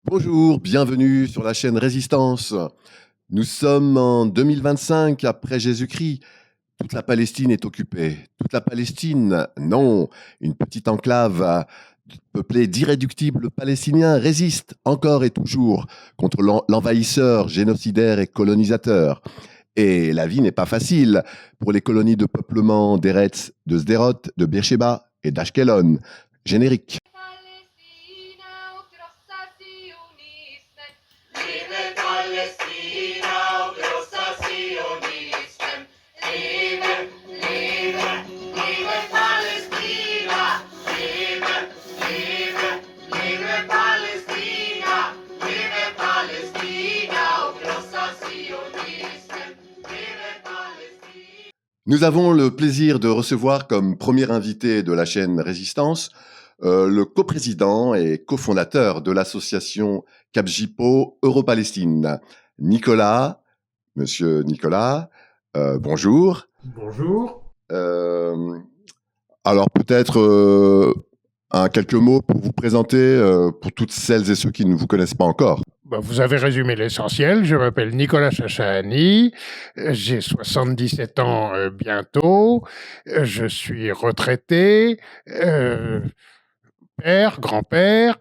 Bonjour, bienvenue sur la chaîne Résistance. Nous sommes en 2025 après Jésus-Christ. Toute la Palestine est occupée. Toute la Palestine, non. Une petite enclave peuplée d'irréductibles Palestiniens résiste encore et toujours contre l'envahisseur génocidaire et colonisateur. Et la vie n'est pas facile pour les colonies de peuplement d'Eretz, de Sderot, de Beersheba et d'Ashkelon. Générique. Palestina och krossa sionismen. Leve Palestina och krossa sionismen. Leve, leve, leve Palestina. Leve, leve, leve Palestina. Leve Palestina och krossa sionismen. Leve Palestina. Nous avons le plaisir de recevoir comme premier invité de la chaîne Résistance le coprésident et cofondateur de l'association Capgipo Euro-Palestine, Nicolas. Monsieur Nicolas, bonjour. Bonjour. Alors peut-être quelques mots pour vous présenter pour toutes celles et ceux qui ne vous connaissent pas encore. Vous avez résumé l'essentiel. Je m'appelle Nicolas Chachahani. J'ai 77 ans bientôt. Je suis retraité, père, grand-père.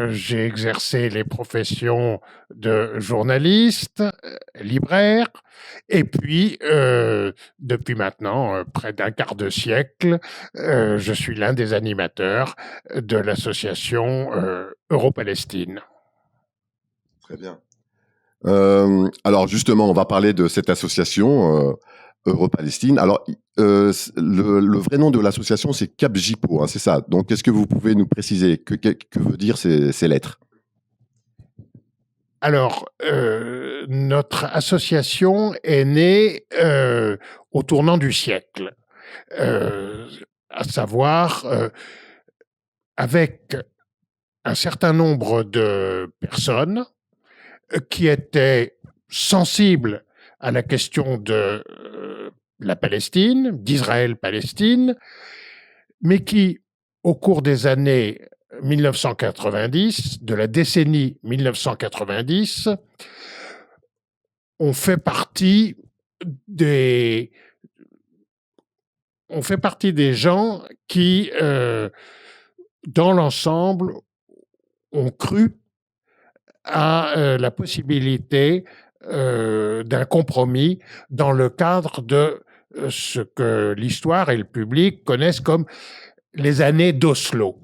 J'ai exercé les professions de journaliste, libraire, et puis, depuis maintenant près d'un quart de siècle, je suis l'un des animateurs de l'association Euro-Palestine. Très bien. Alors justement, on va parler de cette association Euro-Palestine. Alors, le vrai nom de l'association, c'est Capgipo, hein, c'est ça. Donc, est-ce que vous pouvez nous préciser que veut dire ces lettres? Alors, notre association est née au tournant du siècle, à savoir avec un certain nombre de personnes qui étaient sensibles à la question de la Palestine, d'Israël-Palestine, mais qui, au cours des années 1990, de la décennie 1990, on fait partie des gens qui, dans l'ensemble, ont cru à la possibilité d'un compromis dans le cadre de ce que l'histoire et le public connaissent comme les années d'Oslo,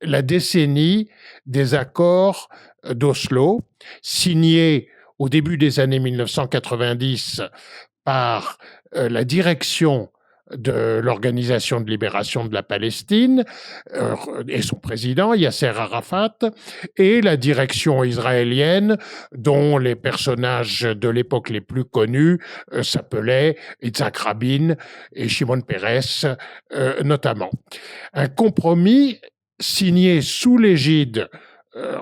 la décennie des accords d'Oslo, signés au début des années 1990 par la direction de l'Organisation de libération de la Palestine et son président Yasser Arafat, et la direction israélienne dont les personnages de l'époque les plus connus s'appelaient Yitzhak Rabin et Shimon Peres notamment. Un compromis signé sous l'égide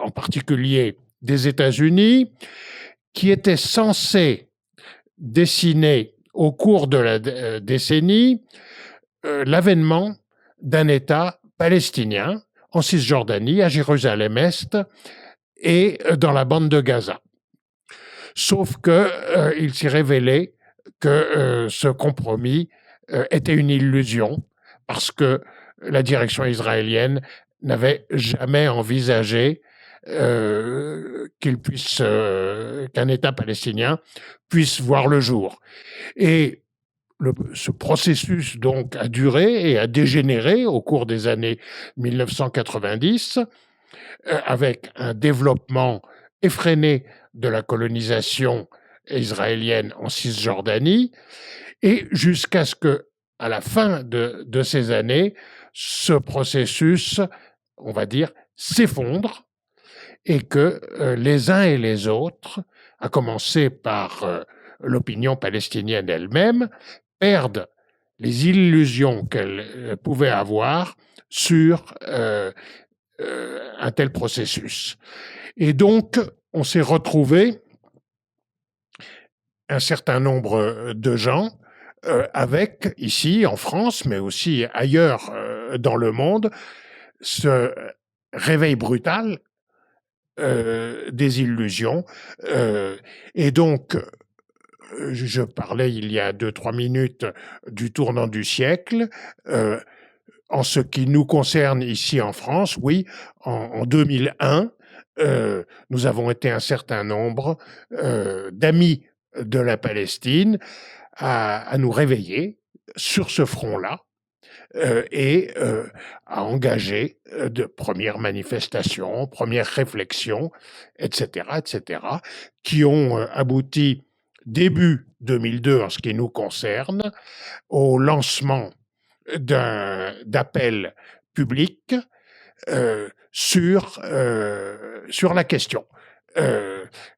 en particulier des États-Unis, qui était censé dessiner au cours de la décennie l'avènement d'un État palestinien en Cisjordanie, à Jérusalem-Est et dans la bande de Gaza. Sauf qu'il s'est révélé que ce compromis était une illusion, parce que la direction israélienne n'avait jamais envisagé qu'un État palestinien puisse voir le jour. Et ce processus donc a duré et a dégénéré au cours des années 1990, avec un développement effréné de la colonisation israélienne en Cisjordanie, et jusqu'à ce que, à la fin de ces années, ce processus, on va dire, s'effondre, et que les uns et les autres, à commencer par l'opinion palestinienne elle-même, perdent les illusions qu'elle pouvait avoir sur un tel processus. Et donc, on s'est retrouvé, un certain nombre de gens, avec, ici en France, mais aussi ailleurs dans le monde, ce réveil brutal des illusions. Et donc, je parlais il y a 2-3 minutes du tournant du siècle. En ce qui nous concerne ici en France, oui, en 2001, nous avons été un certain nombre d'amis de la Palestine à nous réveiller sur ce front-là et à engager de premières manifestations, premières réflexions, etc., qui ont abouti début 2002 en ce qui nous concerne au lancement d'appels publics sur la question.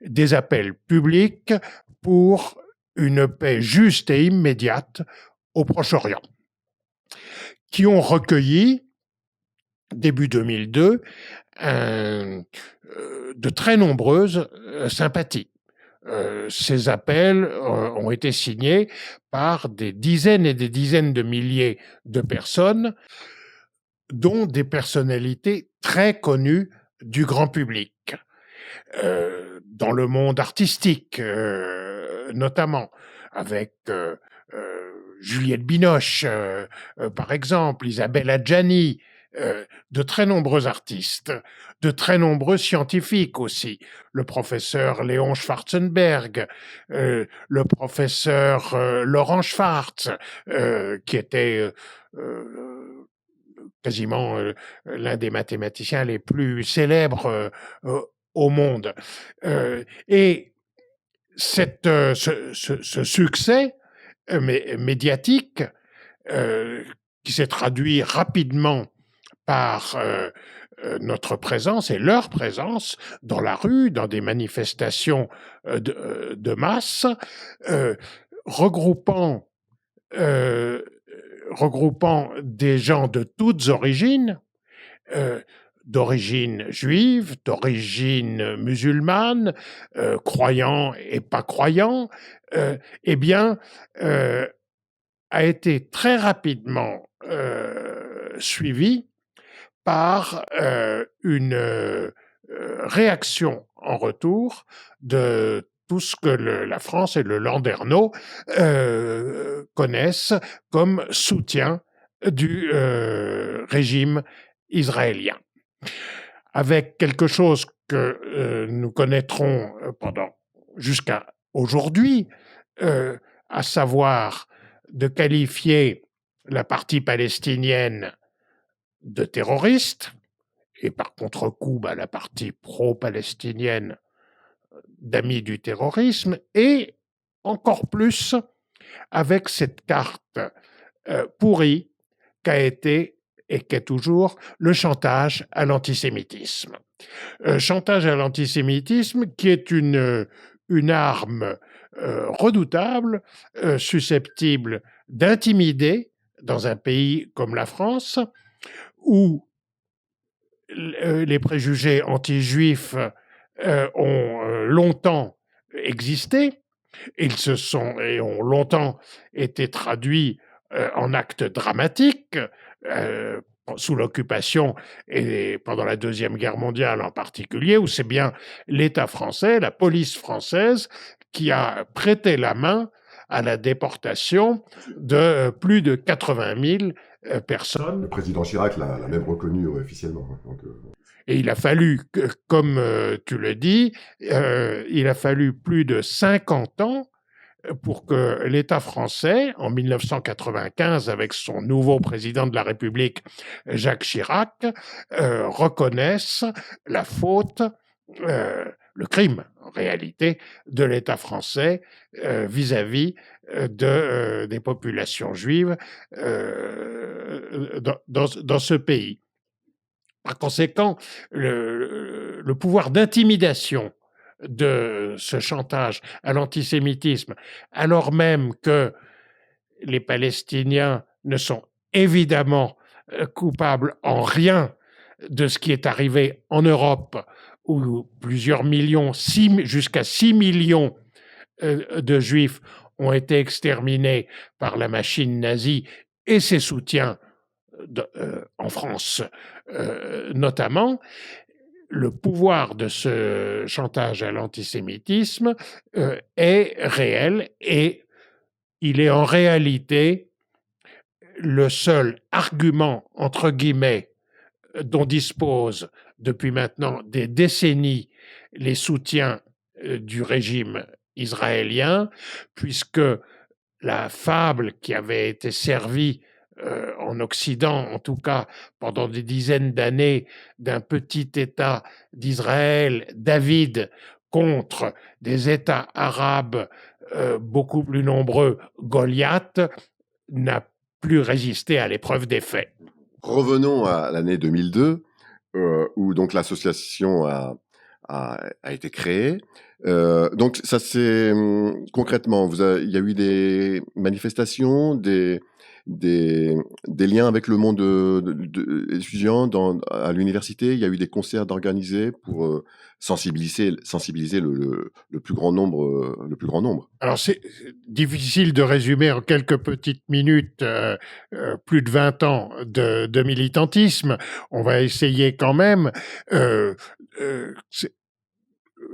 Des appels publics pour une paix juste et immédiate au Proche-Orient, qui ont recueilli, début 2002, de très nombreuses sympathies. Ces appels ont été signés par des dizaines et des dizaines de milliers de personnes, dont des personnalités très connues du grand public, dans le monde artistique notamment, avec Juliette Binoche, par exemple, Isabelle Adjani, de très nombreux artistes, de très nombreux scientifiques aussi, le professeur Léon Schwarzenberg, le professeur Laurent Schwartz, qui était quasiment l'un des mathématiciens les plus célèbres au monde. Et ce succès médiatique qui s'est traduit rapidement par notre présence et leur présence dans la rue, dans des manifestations de masse, regroupant des gens de toutes origines, d'origine juive, d'origine musulmane, croyants et pas croyants, eh bien, a été très rapidement suivi par une réaction en retour de tout ce que la France et le Landerneau connaissent comme soutien du régime israélien. Avec quelque chose que nous connaîtrons jusqu'à aujourd'hui, à savoir de qualifier la partie palestinienne de terroriste, et par contre-coup, la partie pro-palestinienne d'amis du terrorisme, et encore plus avec cette carte pourrie qu'a été et qu'est toujours le chantage à l'antisémitisme. Chantage à l'antisémitisme qui est une arme redoutable, susceptible d'intimider dans un pays comme la France, où les préjugés anti-juifs ont longtemps existé, et ont longtemps été traduits en actes dramatiques, sous l'occupation et pendant la Deuxième Guerre mondiale en particulier, où c'est bien l'État français, la police française, qui a prêté la main à la déportation de plus de 80 000 personnes. Le président Chirac l'a même reconnu officiellement. Et il a fallu, comme tu le dis, il a fallu plus de 50 ans pour que l'État français, en 1995, avec son nouveau président de la République, Jacques Chirac, reconnaisse la faute, le crime, en réalité, de l'État français vis-à-vis des populations juives dans ce pays. Par conséquent, le pouvoir d'intimidation de ce chantage à l'antisémitisme, alors même que les Palestiniens ne sont évidemment coupables en rien de ce qui est arrivé en Europe, où plusieurs millions, jusqu'à 6 millions de Juifs ont été exterminés par la machine nazie et ses soutiens en France notamment. le pouvoir de ce chantage à l'antisémitisme est réel et il est en réalité le seul argument, entre guillemets, dont disposent depuis maintenant des décennies les soutiens du régime israélien, puisque la fable qui avait été servie en Occident, en tout cas pendant des dizaines d'années, d'un petit État d'Israël, David, contre des États arabes beaucoup plus nombreux, Goliath, n'a plus résisté à l'épreuve des faits. Revenons à l'année 2002, où donc l'association a été créée. Donc ça c'est concrètement, il y a eu des manifestations, des liens avec le monde étudiant à l'université. Il y a eu des concerts organisés pour sensibiliser le plus grand nombre. Alors, c'est difficile de résumer en quelques petites minutes plus de 20 ans de militantisme. On va essayer quand même.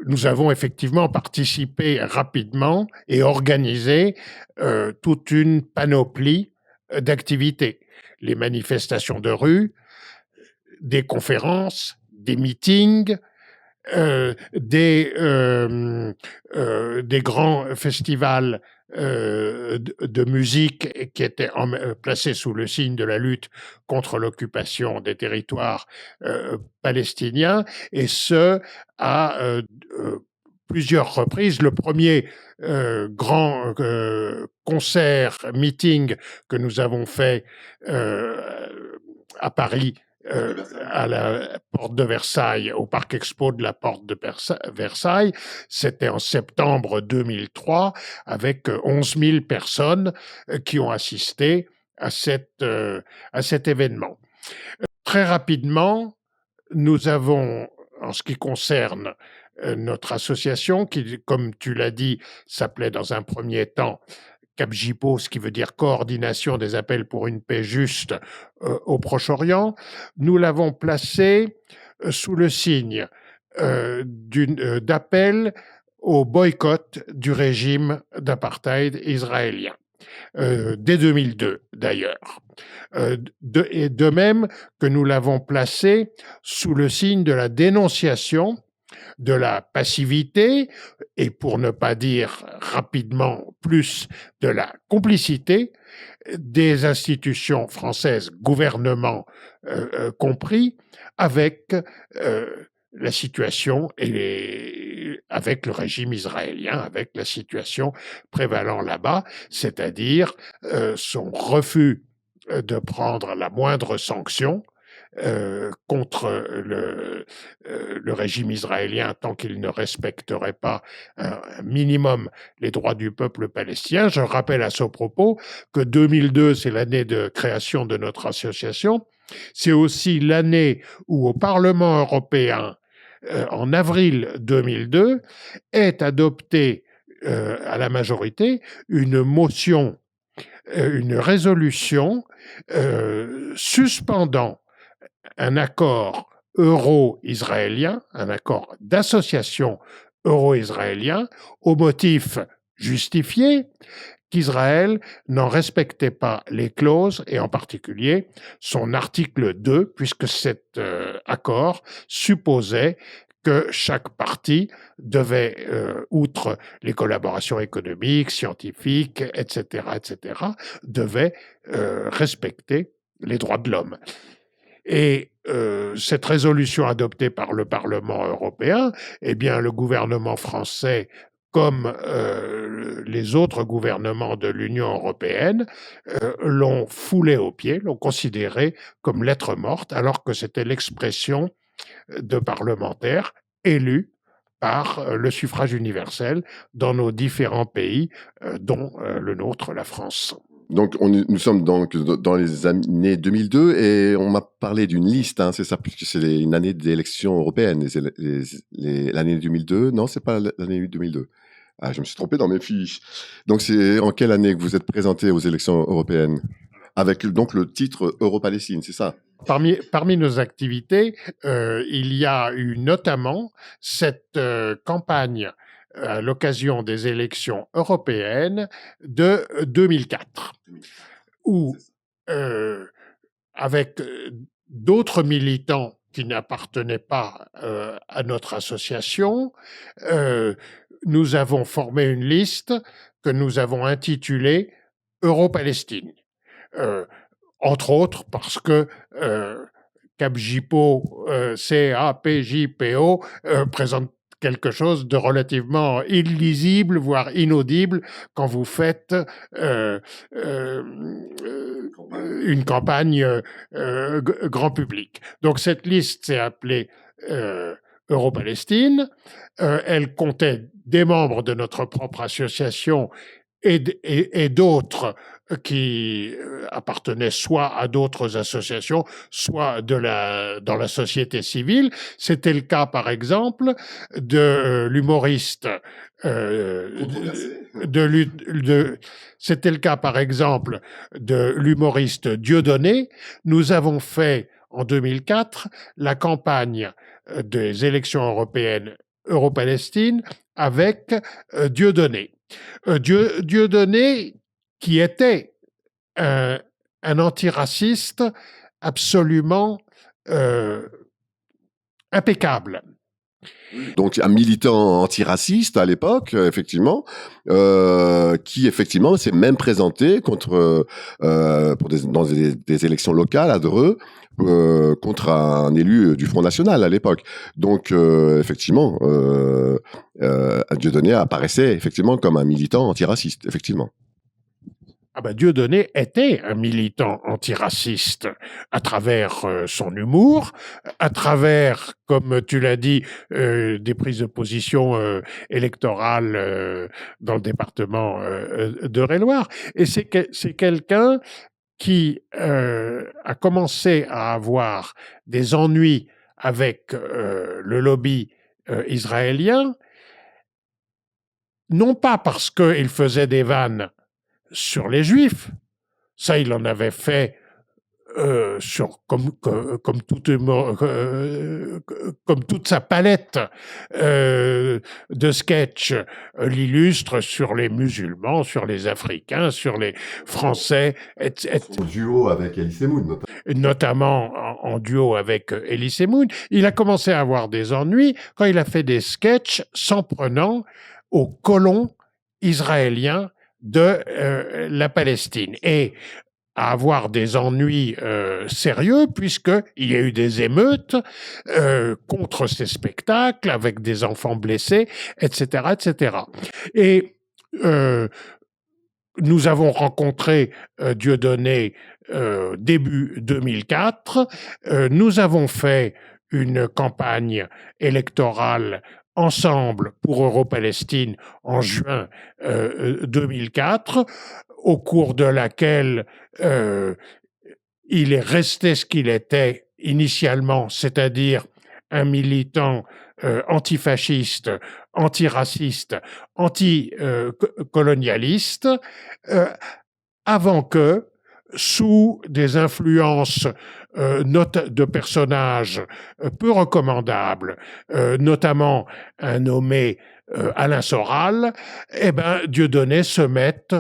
Nous avons effectivement participé rapidement et organisé toute une panoplie d'activités. Les manifestations de rue, des conférences, des meetings, des grands festivals de musique qui étaient placés sous le signe de la lutte contre l'occupation des territoires palestiniens, et ce, à plusieurs reprises. Le premier grand concert, meeting que nous avons fait à Paris, à la porte de Versailles, au Parc Expo de la porte de Versailles. C'était en septembre 2003, avec 11 000 personnes qui ont assisté à cet événement. Très rapidement, nous avons, en ce qui concerne notre association, qui, comme tu l'as dit, s'appelait dans un premier temps CAPJIPO, ce qui veut dire Coordination des appels pour une paix juste au Proche-Orient, nous l'avons placé sous le signe d'appel au boycott du régime d'apartheid israélien, dès 2002 d'ailleurs. Et de même que nous l'avons placé sous le signe de la dénonciation de la passivité et, pour ne pas dire rapidement plus, de la complicité des institutions françaises, gouvernement compris, avec la situation et avec le régime israélien, avec la situation prévalant là-bas, c'est-à-dire son refus de prendre la moindre sanction contre le régime israélien tant qu'il ne respecterait pas un minimum les droits du peuple palestinien. Je rappelle à ce propos que 2002, c'est l'année de création de notre association. C'est aussi l'année où au Parlement européen, en avril 2002, est adoptée à la majorité une motion, une résolution suspendant un accord euro-israélien, un accord d'association euro-israélien, au motif justifié qu'Israël n'en respectait pas les clauses, et en particulier son article 2, puisque cet accord supposait que chaque partie devait, outre les collaborations économiques, scientifiques, etc., devait respecter les droits de l'homme. Et cette résolution adoptée par le Parlement européen, eh bien, le gouvernement français, comme les autres gouvernements de l'Union européenne, l'ont foulée aux pieds, l'ont considérée comme lettre morte, alors que c'était l'expression de parlementaires élus par le suffrage universel dans nos différents pays, dont le nôtre, la France. Donc, nous sommes donc dans les années 2002 et on m'a parlé d'une liste, hein, c'est ça, puisque c'est une année d'élections européennes, l'année 2002. Non, c'est pas l'année 2002. Ah, je me suis trompé dans mes fiches. Donc, c'est en quelle année que vous êtes présenté aux élections européennes? Avec donc le titre Euro-Palestine, c'est ça? Parmi nos activités, il y a eu notamment cette campagne à l'occasion des élections européennes de 2004, où, avec d'autres militants qui n'appartenaient pas à notre association, nous avons formé une liste que nous avons intitulée Euro-Palestine. Entre autres parce que CAPJPO, CAPJPO, présente quelque chose de relativement illisible, voire inaudible, quand vous faites une campagne grand public. Donc cette liste s'est appelée Euro-Palestine. Elle comptait des membres de notre propre association et d'autres qui appartenaient soit à d'autres associations, soit dans la société civile. C'était le cas, par exemple, de l'humoriste. C'était le cas, par exemple, de l'humoriste Dieudonné. Nous avons fait, en 2004, la campagne des élections européennes Euro-Palestine avec Dieudonné. Dieudonné, qui était un antiraciste absolument impeccable. Donc un militant antiraciste à l'époque, effectivement, qui effectivement s'est même présenté contre dans des élections locales à Dreux. Contre un élu du Front National à l'époque. Donc, effectivement, Dieudonné apparaissait effectivement comme un militant antiraciste, effectivement. Ah ben, Dieudonné était un militant antiraciste à travers son humour, à travers, comme tu l'as dit, des prises de position électorales dans le département d'Eure-et-Loir. Et c'est quelqu'un qui a commencé à avoir des ennuis avec le lobby israélien, non pas parce qu'il faisait des vannes sur les Juifs, ça il en avait fait comme toute sa palette de sketchs l'illustre, sur les musulmans, sur les Africains, sur les Français, etc. Son duo avec Elie Semoun, notamment en duo avec Elie Semoun. Il a commencé à avoir des ennuis quand il a fait des sketchs s'en prenant aux colons israéliens de la Palestine. Et à avoir des ennuis sérieux, puisqu'il y a eu des émeutes contre ces spectacles, avec des enfants blessés, etc., etc. Et nous avons rencontré Dieudonné début 2004. Nous avons fait une campagne électorale ensemble pour Euro-Palestine en juin 2004, au cours de laquelle il est resté ce qu'il était initialement, c'est-à-dire un militant antifasciste, antiraciste, anticolonialiste, avant que, sous des influences de personnages peu recommandables, notamment un nommé Alain Soral, Dieudonné se mette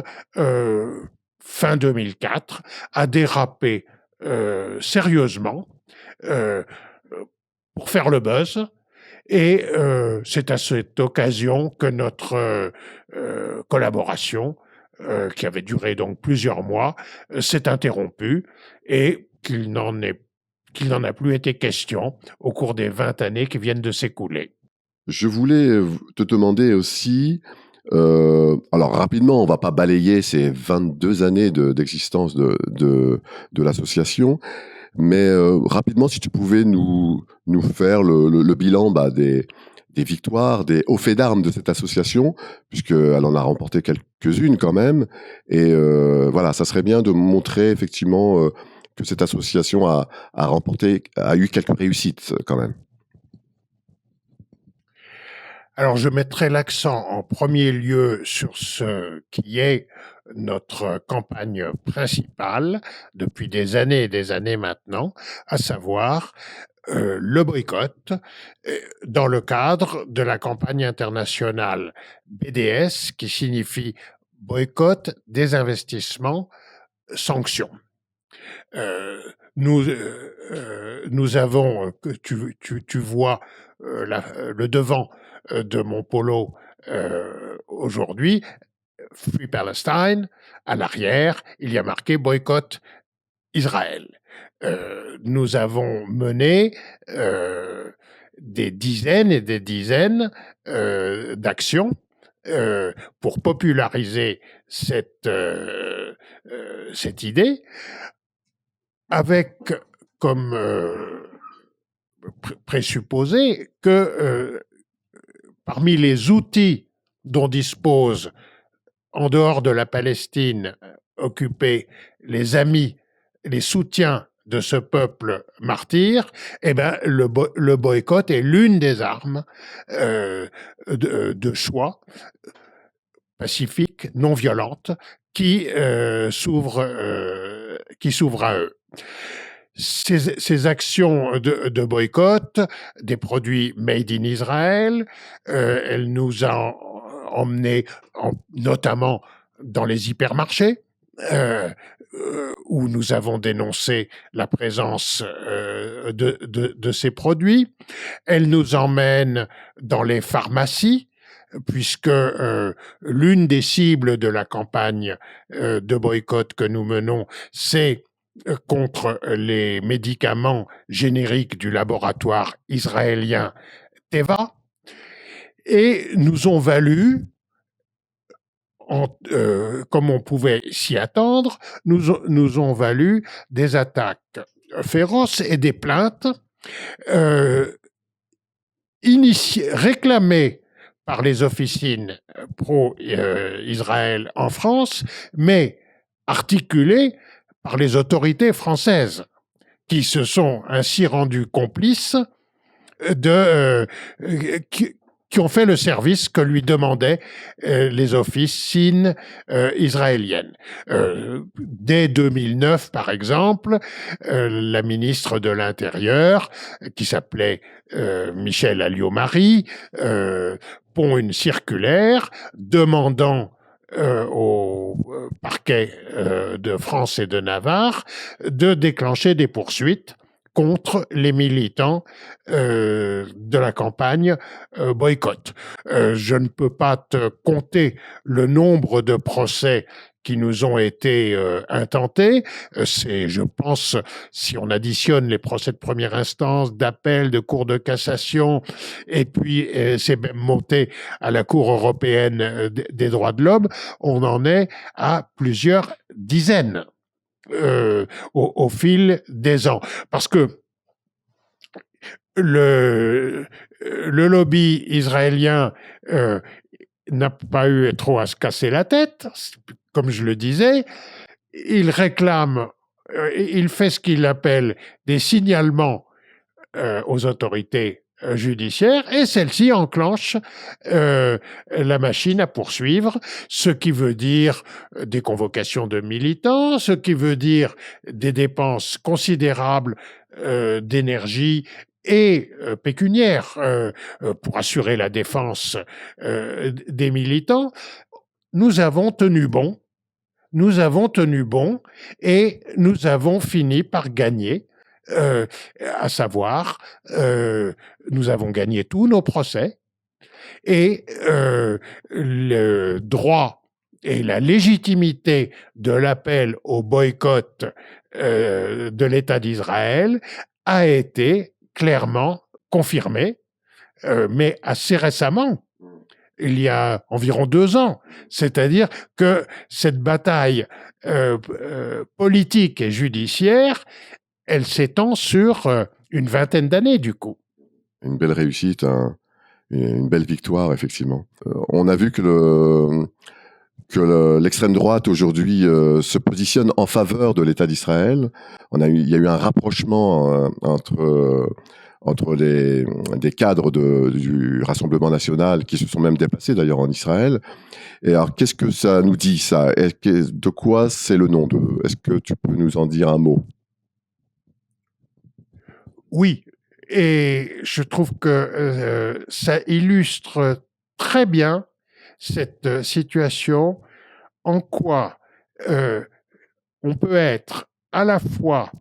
fin 2004 à déraper sérieusement pour faire le buzz. Et c'est à cette occasion que notre collaboration, qui avait duré donc plusieurs mois, s'est interrompue et qu'il n'en a plus été question au cours des 20 années qui viennent de s'écouler. Je voulais te demander aussi, alors rapidement, on va pas balayer ces 22 années d'existence de l'association, mais rapidement, si tu pouvais nous faire le bilan des victoires, des hauts faits d'armes de cette association, puisqu'elle en a remporté quelques-unes quand même, et voilà, ça serait bien de montrer effectivement que cette association a eu quelques réussites quand même. Alors, je mettrai l'accent en premier lieu sur ce qui est notre campagne principale depuis des années et des années maintenant, à savoir le boycott dans le cadre de la campagne internationale BDS, qui signifie boycott, désinvestissement, sanctions. Nous avons, tu vois le devant de mon polo aujourd'hui, Free Palestine, à l'arrière, il y a marqué boycott Israël. Nous avons mené des dizaines et des dizaines d'actions pour populariser cette idée, avec comme présupposé que parmi les outils dont disposent, en dehors de la Palestine occupée, les amis, les soutiens de ce peuple martyr, eh ben, le boycott est l'une des armes de choix pacifique, non violente, qui s'ouvre à eux. Ces actions de boycott des produits made in Israel, elle nous a emmenés notamment dans les hypermarchés, où nous avons dénoncé la présence de ces produits. Elle nous emmène dans les pharmacies, puisque l'une des cibles de la campagne de boycott que nous menons, c'est contre les médicaments génériques du laboratoire israélien Teva, et nous ont valu, comme on pouvait s'y attendre, nous ont valu des attaques féroces et des plaintes réclamées par les officines pro-Israël en France, mais articulées par les autorités françaises, qui se sont ainsi rendues complices qui ont fait le service que lui demandaient les officines israéliennes. Dès 2009, par exemple, la ministre de l'Intérieur, qui s'appelait Michèle Alliot-Marie, pond une circulaire demandant au parquet de France et de Navarre de déclencher des poursuites contre les militants de la campagne boycott. Je ne peux pas te compter le nombre de procès qui nous ont été intentés. C'est, je pense, si on additionne les procès de première instance, d'appel, de cour de cassation, et puis c'est même monté à la Cour européenne des droits de l'homme, on en est à plusieurs dizaines au fil des ans. Parce que le lobby israélien n'a pas eu trop à se casser la tête, comme je le disais. Il réclame, il fait ce qu'il appelle des signalements aux autorités judiciaires, et celle-ci enclenche la machine à poursuivre, ce qui veut dire des convocations de militants, ce qui veut dire des dépenses considérables d'énergie et pécuniaire pour assurer la défense des militants. Nous avons tenu bon, et nous avons fini par gagner, à savoir, nous avons gagné tous nos procès, et le droit et la légitimité de l'appel au boycott de l'État d'Israël a été clairement confirmée, mais assez récemment, il y a environ 2 ans. C'est-à-dire que cette bataille politique et judiciaire, elle s'étend sur une vingtaine d'années, du coup. Une belle réussite, une belle victoire, effectivement. On a vu que l'extrême droite aujourd'hui se positionne en faveur de l'État d'Israël. Il y a eu un rapprochement entre des cadres du Rassemblement national qui se sont même déplacés d'ailleurs en Israël. Et alors, qu'est-ce que ça nous dit, ça? De quoi c'est le nom? Est-ce que tu peux nous en dire un mot? Oui, et je trouve que ça illustre très bien cette situation, en quoi on peut être à la fois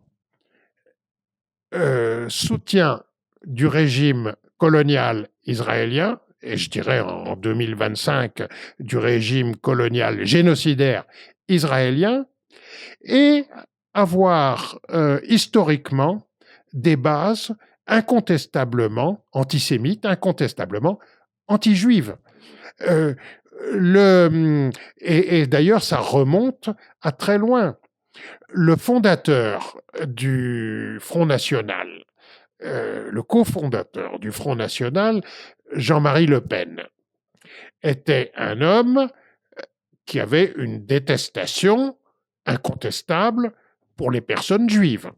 soutien du régime colonial israélien, et je dirais en 2025 du régime colonial génocidaire israélien, et avoir historiquement des bases incontestablement antisémites, incontestablement anti-juives. Euh, et d'ailleurs, ça remonte à très loin. Le fondateur du Front National, le cofondateur du Front National, Jean-Marie Le Pen, était un homme qui avait une détestation incontestable pour les personnes juives.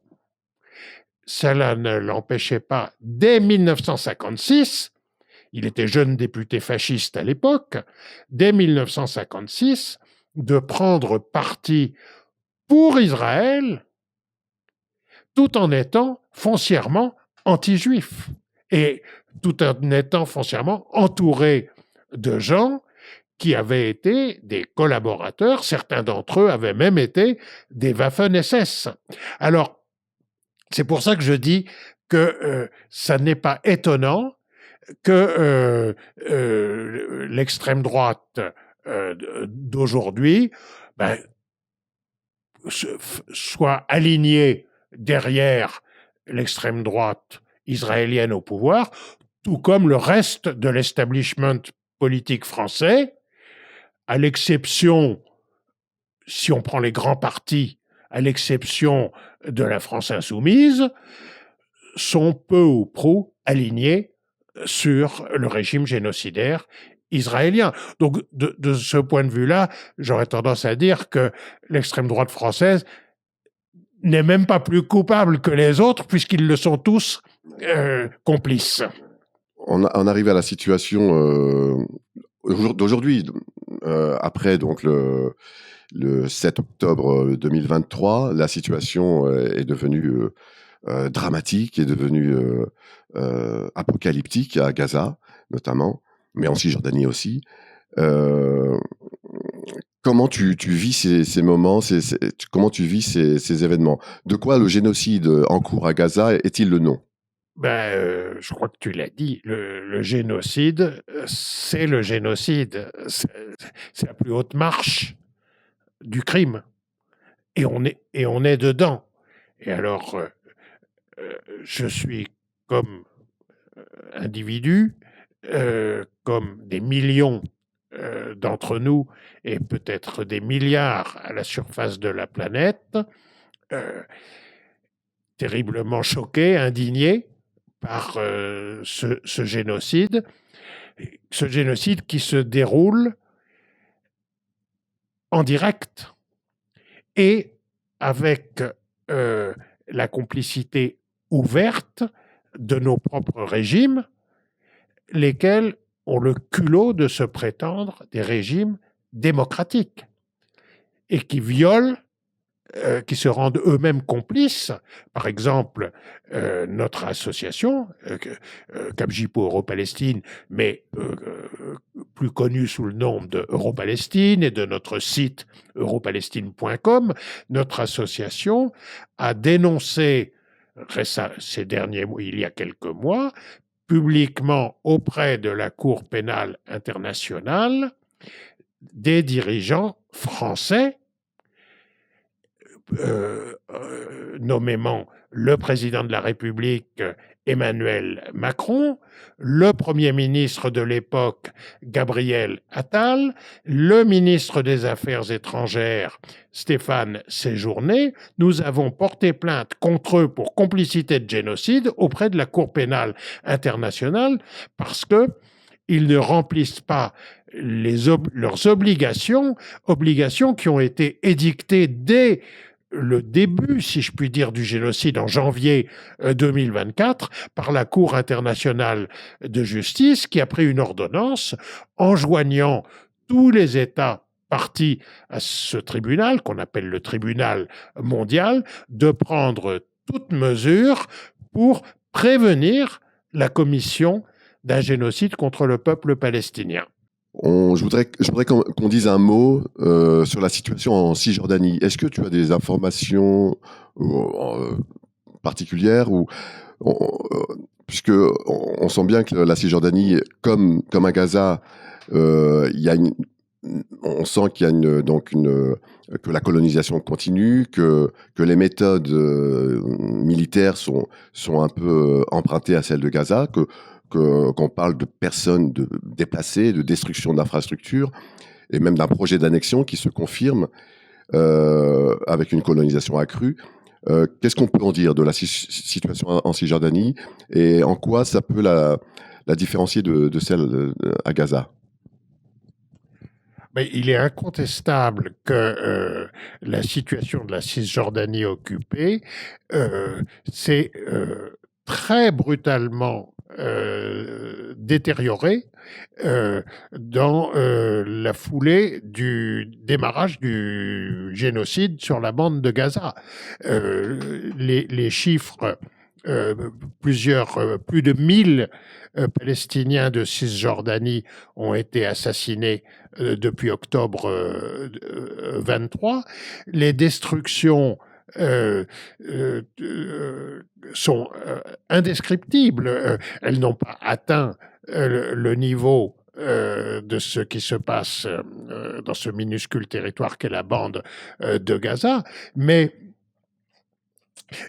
Cela ne l'empêchait pas, dès 1956, il était jeune député fasciste à l'époque, dès 1956, de prendre parti pour Israël, tout en étant foncièrement anti-juif et tout en étant foncièrement entouré de gens qui avaient été des collaborateurs, certains d'entre eux avaient même été des Waffen-SS. Alors, c'est pour ça que je dis que ça n'est pas étonnant que l'extrême droite d'aujourd'hui soit alignée derrière l'extrême droite israélienne au pouvoir, tout comme le reste de l'establishment politique français, à l'exception, si on prend les grands partis, à l'exception de la France insoumise, sont peu ou prou alignés sur le régime génocidaire israélien. Donc, de ce point de vue-là, j'aurais tendance à dire que l'extrême droite française n'est même pas plus coupable que les autres, puisqu'ils le sont tous complices. On arrive à la situation d'aujourd'hui, après donc le 7 octobre 2023, la situation est devenue dramatique, est devenue apocalyptique à Gaza, notamment, mais en Cisjordanie aussi. Comment tu vis ces moments, comment tu vis ces événements? De quoi le génocide en cours à Gaza est-il le nom? Je crois que tu l'as dit, le génocide, c'est le génocide. C'est la plus haute marche du crime. Et on est dedans. Et alors, je suis comme individu, comme des millions d'entre nous, et peut-être des milliards à la surface de la planète, terriblement choqué, indigné par ce génocide qui se déroule en direct et avec la complicité ouverte de nos propres régimes, lesquels ont le culot de se prétendre des régimes démocratiques et qui violent, qui se rendent eux-mêmes complices. Par exemple, notre association, Capgipo Euro-Palestine, mais plus connue sous le nom de Euro-Palestine et de notre site europalestine.com, notre association a dénoncé il y a quelques mois, publiquement auprès de la Cour pénale internationale, des dirigeants français, nommément le président de la République Emmanuel Macron, le Premier ministre de l'époque Gabriel Attal, le ministre des Affaires étrangères Stéphane Séjourné. Nous avons porté plainte contre eux pour complicité de génocide auprès de la Cour pénale internationale parce qu'ils ne remplissent pas leurs obligations qui ont été édictées dès le début, si je puis dire, du génocide en janvier 2024 par la Cour internationale de justice qui a pris une ordonnance enjoignant tous les États partis à ce tribunal, qu'on appelle le tribunal mondial, de prendre toute mesure pour prévenir la commission d'un génocide contre le peuple palestinien. Je voudrais qu'on dise un mot sur la situation en Cisjordanie. Est-ce que tu as des informations particulières puisque on sent bien que la Cisjordanie, comme à Gaza, on sent qu'il y a que la colonisation continue, que les méthodes militaires sont un peu empruntées à celles de Gaza, qu'on parle de personnes déplacées, de destruction d'infrastructures, et même d'un projet d'annexion qui se confirme avec une colonisation accrue. Qu'est-ce qu'on peut en dire de la situation en Cisjordanie et en quoi ça peut la différencier de celle à Gaza? Mais il est incontestable que la situation de la Cisjordanie occupée s'est très brutalement détériorée dans la foulée du démarrage du génocide sur la bande de Gaza. Les chiffres, plus de 1000 Palestiniens de Cisjordanie ont été assassinés depuis octobre 23. Les destructions sont indescriptibles. Elles n'ont pas atteint le niveau de ce qui se passe dans ce minuscule territoire qu'est la bande de Gaza, mais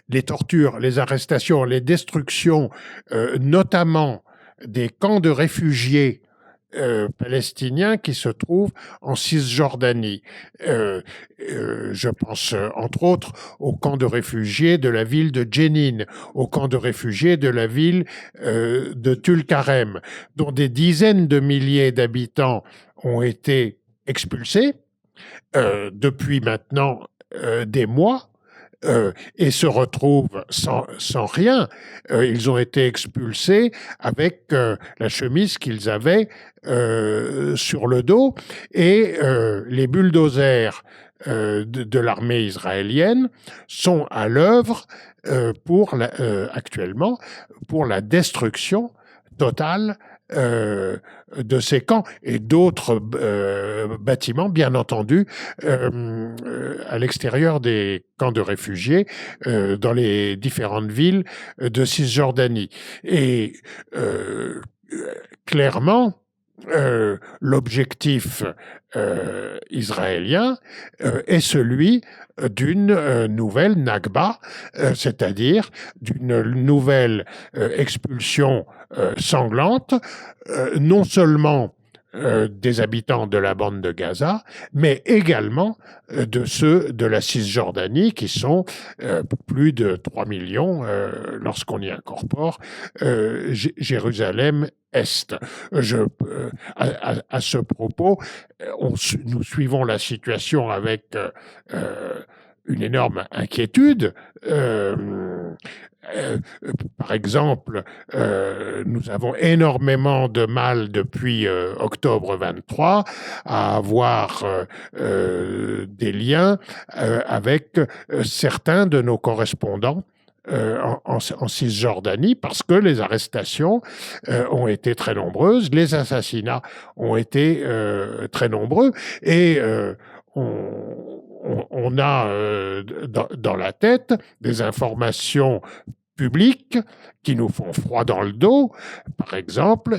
les tortures, les arrestations, les destructions, notamment des camps de réfugiés palestiniens qui se trouvent en Cisjordanie. Je pense entre autres au camp de réfugiés de la ville de Jenin, au camp de réfugiés de la ville de Tulkarem, dont des dizaines de milliers d'habitants ont été expulsés depuis maintenant des mois. Et se retrouvent sans rien. Ils ont été expulsés avec la chemise qu'ils avaient sur le dos et les bulldozers de l'armée israélienne sont à l'œuvre actuellement pour la destruction totale de ces camps et d'autres bâtiments, bien entendu, à l'extérieur des camps de réfugiés, dans les différentes villes de Cisjordanie. Et clairement, l'objectif israélien est celui d'une nouvelle Nakba, c'est-à-dire d'une nouvelle expulsion sanglante, non seulement des habitants de la bande de Gaza, mais également de ceux de la Cisjordanie, qui sont plus de 3 millions lorsqu'on y incorpore Jérusalem-Est. À ce propos, nous suivons la situation avec une énorme inquiétude. Par exemple, nous avons énormément de mal depuis octobre 23 à avoir des liens avec certains de nos correspondants en Cisjordanie, parce que les arrestations ont été très nombreuses, les assassinats ont été très nombreux, et on a dans la tête des informations publiques qui nous font froid dans le dos. Par exemple,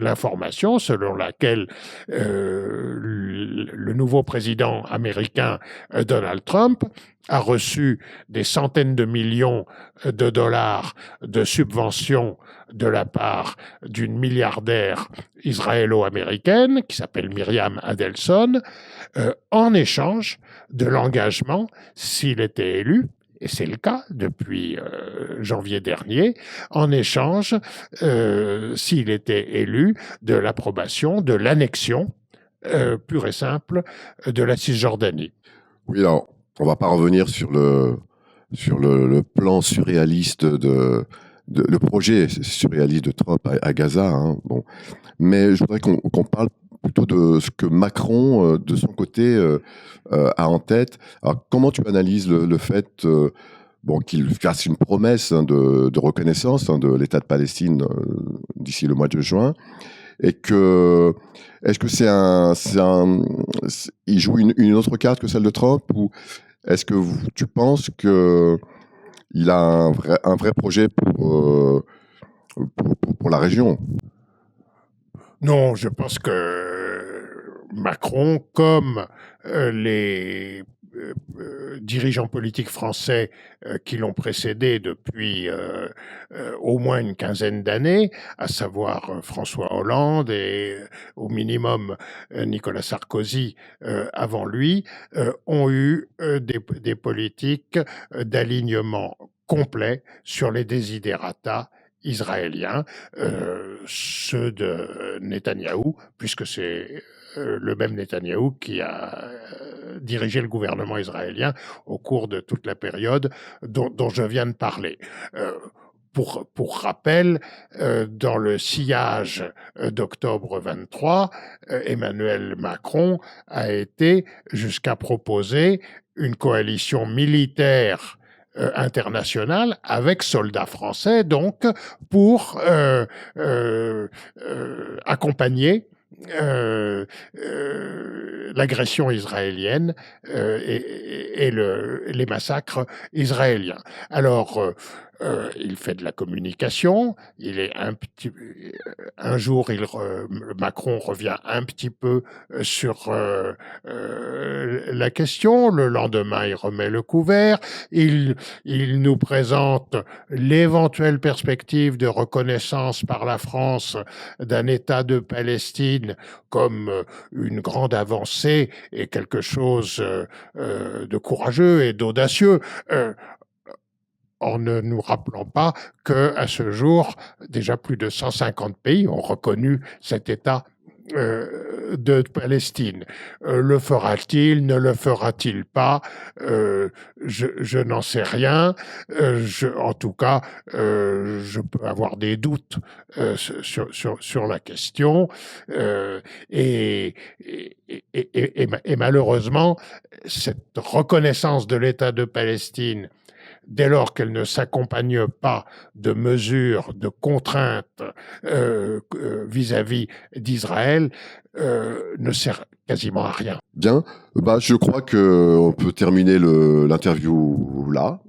l'information selon laquelle le nouveau président américain Donald Trump a reçu des centaines de millions de dollars de subventions de la part d'une milliardaire israélo-américaine qui s'appelle Myriam Adelson, en échange de l'engagement, s'il était élu, et c'est le cas depuis janvier dernier, en échange, s'il était élu, de l'approbation de l'annexion pure et simple de la Cisjordanie. Oui, alors, On va pas revenir sur le plan surréaliste le projet surréaliste de Trump à Gaza. Hein, bon. Mais je voudrais qu'on parle plutôt de ce que Macron, de son côté, a en tête. Alors, comment tu analyses le fait qu'il fasse une promesse de reconnaissance de l'État de Palestine d'ici le mois de juin, et est-ce que il joue une autre carte que celle de Trump, ou est-ce que tu penses que il a un vrai projet pour la région? Non, je pense que Macron, comme les dirigeants politiques français qui l'ont précédé depuis au moins une quinzaine d'années, à savoir François Hollande et au minimum Nicolas Sarkozy avant lui, ont eu des politiques d'alignement complet sur les desiderata israéliens, ceux de Netanyahou, puisque c'est le même Netanyahou qui a dirigé le gouvernement israélien au cours de toute la période dont je viens de parler. Pour rappel, dans le sillage d'octobre 23, Emmanuel Macron a été jusqu'à proposer une coalition militaire internationale avec soldats français, donc pour accompagner l'agression israélienne et les massacres israéliens. Alors, il fait de la communication. Il est un jour, Macron revient un petit peu sur la question. Le lendemain, il remet le couvert. Il nous présente l'éventuelle perspective de reconnaissance par la France d'un État de Palestine comme une grande avancée et quelque chose de courageux et d'audacieux. En ne nous rappelant pas qu'à ce jour, déjà plus de 150 pays ont reconnu cet État de Palestine. Le fera-t-il? Ne le fera-t-il pas? Je n'en sais rien. En tout cas, je peux avoir des doutes sur la question. Et malheureusement, cette reconnaissance de l'État de Palestine, dès lors qu'elle ne s'accompagne pas de mesures, de contraintes vis-à-vis d'Israël, ne sert quasiment à rien. Bien, je crois qu'on peut terminer l'interview là.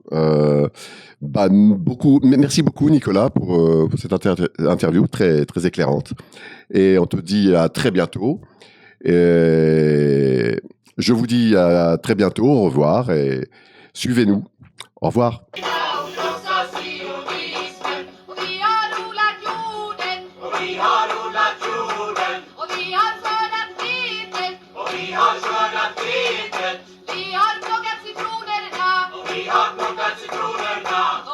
Merci beaucoup Nicolas pour cette interview très, très éclairante. Et on te dit à très bientôt. Et je vous dis à très bientôt, au revoir et suivez-nous. Au revoir. Vi har plockat citronerna